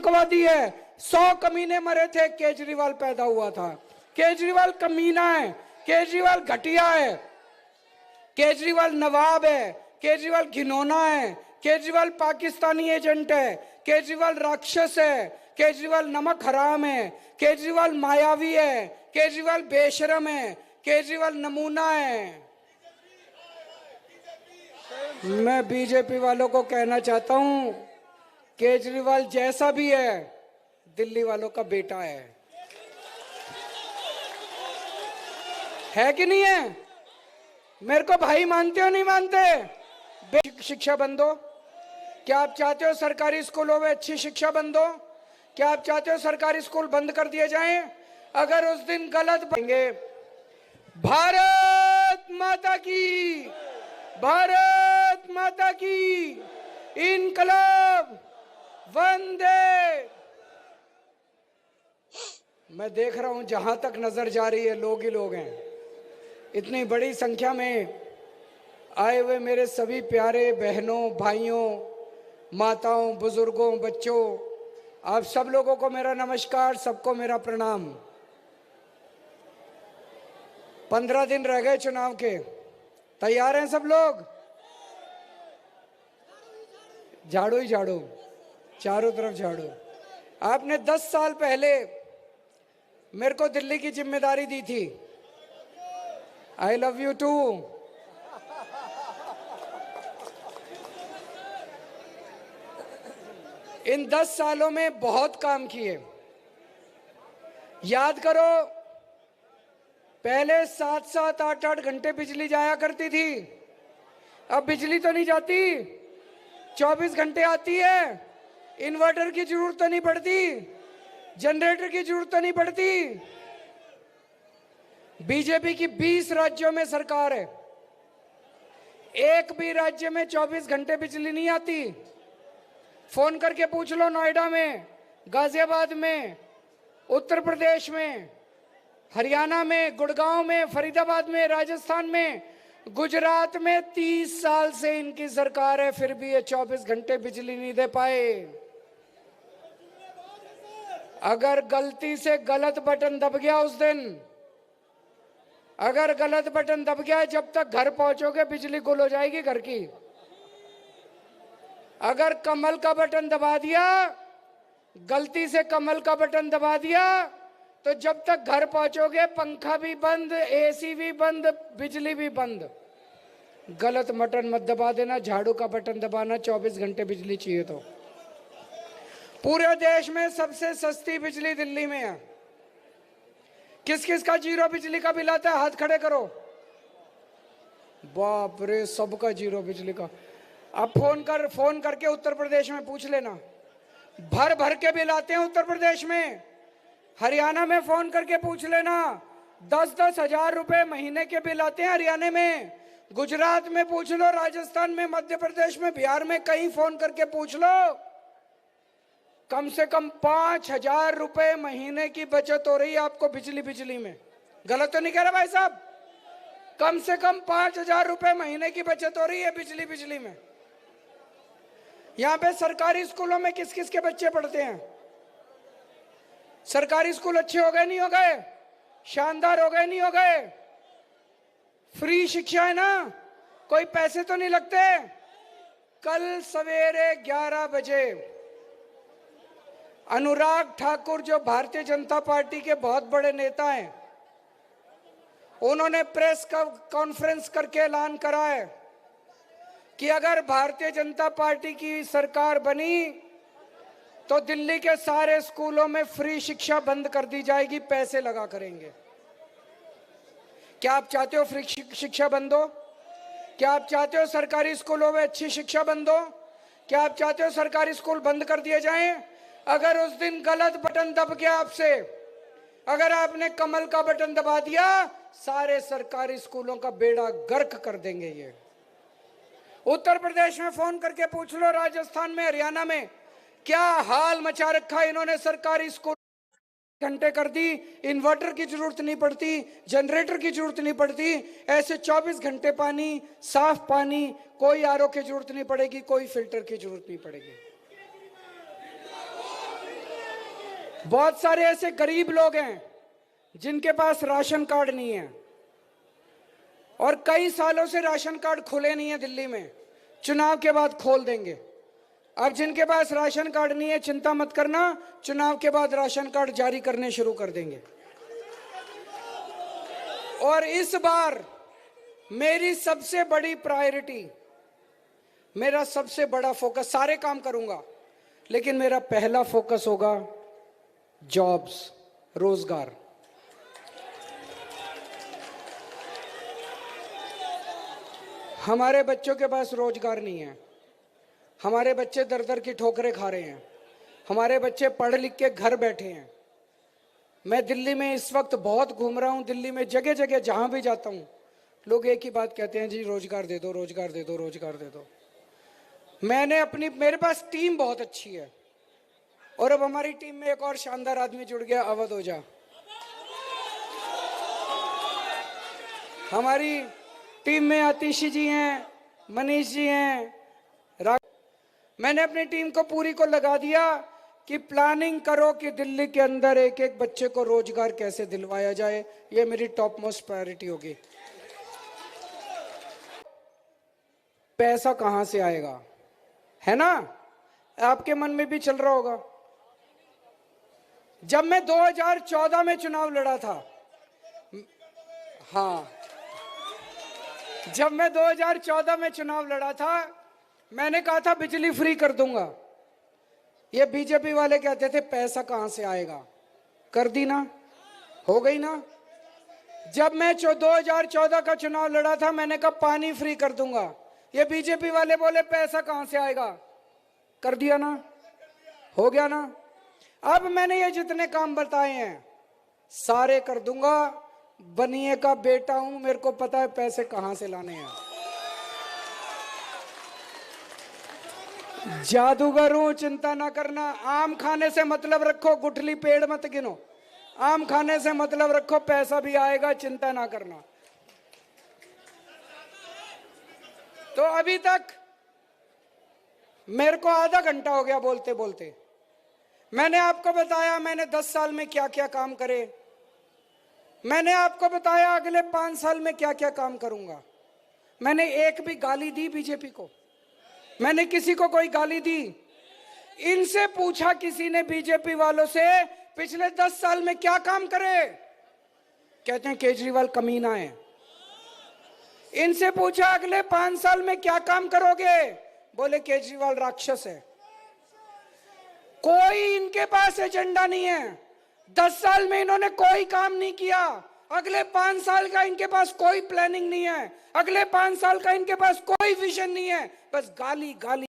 आतंकवादी है। 100 कमीने मरे थे, केजरीवाल पैदा हुआ था। केजरीवाल कमीना है, केजरीवाल घटिया है, केजरीवाल नवाब है, केजरीवाल घिनौना है, केजरीवाल पाकिस्तानी एजेंट है, केजरीवाल राक्षस है, केजरीवाल नमक हराम है, केजरीवाल मायावी है, केजरीवाल बेशरम है, केजरीवाल नमूना है। मैं बीजेपी वालों को कहना चाहता हूं, केजरीवाल जैसा भी है दिल्ली वालों का बेटा है कि नहीं है? मेरे को भाई मानते हो नहीं मानते? शिक्षा बंद हो? क्या आप चाहते हो सरकारी स्कूलों में अच्छी शिक्षा बंद हो? क्या आप चाहते हो सरकारी स्कूल बंद कर दिए जाएं? अगर उस दिन गलत बनेंगे। भारत माता की, भारत माता की, इनकलाब, वंदे। मैं देख रहा हूं जहां तक नजर जा रही है लोग ही लोग हैं। इतनी बड़ी संख्या में आए हुए मेरे सभी प्यारे बहनों, भाइयों, माताओं, बुजुर्गों, बच्चों, आप सब लोगों को मेरा नमस्कार, सबको मेरा प्रणाम। 15 दिन रह गए चुनाव के। तैयार हैं सब लोग? झाड़ू ही झाड़ू, चारों तरफ झाड़ू। आपने 10 साल पहले मेरे को दिल्ली की जिम्मेदारी दी थी। I love you too. इन 10 सालों में बहुत काम किए। याद करो, पहले 7-7, 8-8 घंटे बिजली जाया करती थी। अब बिजली तो नहीं जाती, 24 घंटे आती है। इन्वर्टर की जरूरत तो नहीं पड़ती, जनरेटर की जरूरत तो नहीं पड़ती। बीजेपी की 20 राज्यों में सरकार है, एक भी राज्य में 24 घंटे बिजली नहीं आती। फोन करके पूछ लो, नोएडा में, गाजियाबाद में, उत्तर प्रदेश में, हरियाणा में, गुड़गांव में, फरीदाबाद में, राजस्थान में, गुजरात में 30 साल से इनकी सरकार है, फिर भी ये 24 घंटे बिजली नहीं दे पाए। अगर गलती से गलत बटन दब गया उस दिन, अगर गलत बटन दब गया, जब तक घर पहुंचोगे बिजली गुल हो जाएगी घर की। अगर कमल का बटन दबा दिया, गलती से कमल का बटन दबा दिया, तो जब तक घर पहुंचोगे पंखा भी बंद, एसी भी बंद, बिजली भी बंद। गलत बटन मत दबा देना, झाड़ू का बटन दबाना। 24 घंटे बिजली चाहिए तो। पूरे देश में सबसे सस्ती बिजली दिल्ली में है। किस किस का जीरो बिजली का बिल आता है? हाथ खड़े करो। बाप रे, सबका जीरो बिजली का। अब फोन करके उत्तर प्रदेश में पूछ लेना, भर भर के बिल आते हैं उत्तर प्रदेश में। हरियाणा में फोन करके पूछ लेना, 10-10 हजार रुपए महीने के बिल आते हैं हरियाणा में। गुजरात में पूछ लो, राजस्थान में, मध्य प्रदेश में, बिहार में, कहीं फोन करके पूछ लो। कम से कम 5,000 रुपए महीने की बचत हो रही है आपको बिजली में। गलत तो नहीं कह रहा भाई साहब? कम से कम 5,000 रुपए महीने की बचत हो रही है बिजली में। यहां पे सरकारी स्कूलों में किस किस के बच्चे पढ़ते हैं? सरकारी स्कूल अच्छे हो गए नहीं हो गए? शानदार हो गए नहीं हो गए? फ्री शिक्षा है ना, कोई पैसे तो नहीं लगते। कल सवेरे 11 बजे अनुराग ठाकुर, जो भारतीय जनता पार्टी के बहुत बड़े नेता हैं, उन्होंने प्रेस कॉन्फ्रेंस करके ऐलान करा है कि अगर भारतीय जनता पार्टी की सरकार बनी तो दिल्ली के सारे स्कूलों में फ्री शिक्षा बंद कर दी जाएगी, पैसे लगा करेंगे। क्या आप चाहते हो फ्री शिक्षा बंद हो? क्या आप चाहते हो सरकारी स्कूलों में अच्छी शिक्षा बंद हो? क्या आप चाहते हो सरकारी स्कूल बंद कर दिए जाएं? अगर उस दिन गलत बटन दब गया आपसे, अगर आपने कमल का बटन दबा दिया, सारे सरकारी स्कूलों का बेड़ा गर्क कर देंगे ये। उत्तर प्रदेश में फोन करके पूछ लो, राजस्थान में, हरियाणा में, क्या हाल मचा रखा इन्होंने। सरकारी स्कूल घंटे कर दी, इन्वर्टर की जरूरत नहीं पड़ती, जनरेटर की जरूरत नहीं पड़ती, ऐसे 24 घंटे पानी, साफ पानी, कोई आरओ की जरूरत नहीं पड़ेगी, कोई फिल्टर की जरूरत नहीं पड़ेगी। बहुत सारे ऐसे गरीब लोग हैं जिनके पास राशन कार्ड नहीं है और कई सालों से राशन कार्ड खुले नहीं है दिल्ली में। चुनाव के बाद खोल देंगे। अब जिनके पास राशन कार्ड नहीं है, चिंता मत करना, चुनाव के बाद राशन कार्ड जारी करने शुरू कर देंगे। और इस बार मेरी सबसे बड़ी प्रायोरिटी, मेरा सबसे बड़ा फोकस, सारे काम करूंगा लेकिन मेरा पहला फोकस होगा जॉब्स, रोजगार। हमारे बच्चों के पास रोजगार नहीं है, हमारे बच्चे दर दर की ठोकरें खा रहे हैं, हमारे बच्चे पढ़ लिख के घर बैठे हैं। मैं दिल्ली में इस वक्त बहुत घूम रहा हूं, दिल्ली में जगह जगह जहां भी जाता हूं लोग एक ही बात कहते हैं, जी रोजगार दे दो, रोजगार दे दो, रोजगार दे दो। मेरे पास टीम बहुत अच्छी है और अब हमारी टीम में एक और शानदार आदमी जुड़ गया, अवध ओझा। हमारी टीम में आतिशी जी हैं, मनीष जी हैं। मैंने अपनी टीम को पूरी को लगा दिया कि प्लानिंग करो कि दिल्ली के अंदर एक एक बच्चे को रोजगार कैसे दिलवाया जाए। ये मेरी टॉप मोस्ट प्रायोरिटी होगी। पैसा कहां से आएगा, है ना? आपके मन में भी चल रहा होगा। जब मैं 2014 में चुनाव लड़ा था, हाँ, जब मैं 2014 में चुनाव लड़ा था, मैंने कहा था बिजली फ्री कर दूंगा। ये बीजेपी वाले कहते थे पैसा कहां से आएगा, कर दी ना, हो गई ना। जब मैं 2014 का चुनाव लड़ा था, मैंने कहा पानी फ्री कर दूंगा। ये बीजेपी वाले बोले पैसा कहां से आएगा, कर दिया ना, हो गया ना। अब मैंने ये जितने काम बताए हैं सारे कर दूंगा। बनिए का बेटा हूं, मेरे को पता है पैसे कहां से लाने हैं। जादूगर हूं, चिंता ना करना। आम खाने से मतलब रखो, गुठली पेड़ मत गिनो। आम खाने से मतलब रखो, पैसा भी आएगा, चिंता ना करना। तो अभी तक मेरे को आधा घंटा हो गया बोलते बोलते। मैंने आपको बताया मैंने 10 साल में क्या क्या काम करे। मैंने आपको बताया अगले 5 साल में क्या क्या काम करूंगा। मैंने एक भी गाली दी बीजेपी को? मैंने किसी को कोई गाली दी? इनसे पूछा किसी ने बीजेपी वालों से पिछले 10 साल में क्या काम करे? कहते हैं केजरीवाल कमीना है। इनसे पूछा अगले 5 साल में क्या काम करोगे? बोले केजरीवाल राक्षस है। कोई इनके पास एजेंडा नहीं है। 10 साल में इन्होंने कोई काम नहीं किया। अगले 5 साल का इनके पास कोई प्लानिंग नहीं है। अगले 5 साल का इनके पास कोई विजन नहीं है। बस गाली गाली